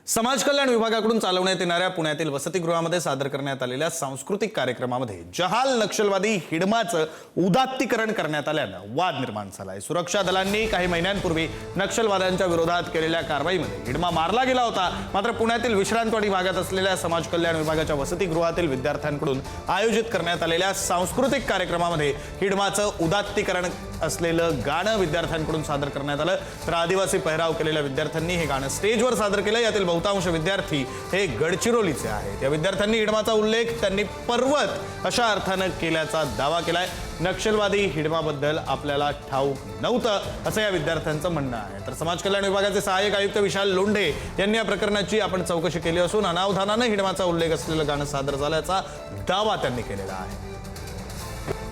समाज कल्याण विभागाकडून चालवण्यात येणाऱ्या पुण्यातील वसतिगृहामध्ये सादर करण्यात आलेल्या सांस्कृतिक कार्यक्रमामध्ये जहाल नक्षलवादी हिडमाचं उदात्तीकरण करण्यात आल्यानं वाद निर्माण झालाय। सुरक्षा दलांनी काही महिन्यांपूर्वी नक्षलवाद्यांच्या विरोधात केलेल्या कारवाईमध्ये हिडमा मारला गेला होता। मात्र पुण्यातील विश्रांतवाडी भागात असलेल्या समाज कल्याण विभागाच्या वसतिगृहातील विद्यार्थ्यांकडून आयोजित करण्यात आलेल्या सांस्कृतिक कार्यक्रमामध्ये हिडमाचं उदात्तीकरण असलेलं गाणं विद्यार्थ्यांकडून सादर करण्यात आलं। तर आदिवासी पेहराव केलेल्या विद्यार्थ्यांनी हे गाणं स्टेजवर सादर केलं। यातील बहुतांश विद्यार्थी हे गडचिरोलीचे आहेत। या विद्यार्थ्यांनी हिडमाचा उल्लेख त्यांनी पर्वत अशा अर्थानं केल्याचा दावा केलाय। नक्षलवादी हिडमाबद्दल आपल्याला ठाऊक नव्हतं असं या विद्यार्थ्यांचं म्हणणं आहे। तर समाज कल्याण विभागाचे सहाय्यक आयुक्त विशाल लोंढे यांनी या प्रकरणाची आपण चौकशी केली असून अनावधानानं हिडमाचा उल्लेख असलेलं गाणं सादर झाल्याचा दावा त्यांनी केलेला आहे।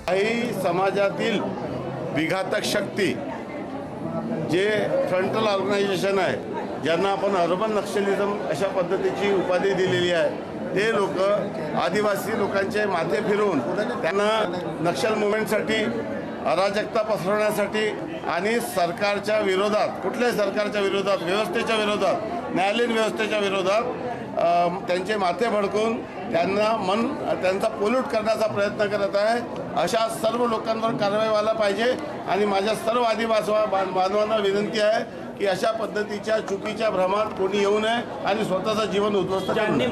काही समाजातील विघातक शक्ती जे फ्रंटल ऑर्गनायझेशन आहे, ज्यांना आपण अर्बन नक्षलिझम अशा पद्धतीची उपाधी दिलेली आहे, ते लोक आदिवासी लोकांचे माथे फिरवून त्यांना नक्षल मुवमेंटसाठी अराजकता पसरवण्यासाठी आणि सरकारच्या विरोधात, कुठल्याही सरकारच्या विरोधात, व्यवस्थेच्या विरोधात, न्यायालयीन व्यवस्थेच्या विरोधात त्यांचे माथे भडकून त्यांचा पोल्यूट करण्याचा प्रयत्न करत आहे। अशा सर्व लोकांवर कारवाई व्हायला पाहिजे आणि माझ्या सर्व आदिवासी बांधवांना विनंती आहे की अशा पद्धतीच्या चुकीच्या भ्रमात कोणी येऊ नये आणि स्वतःचं जीवन उद्ध्वस्त करू नये।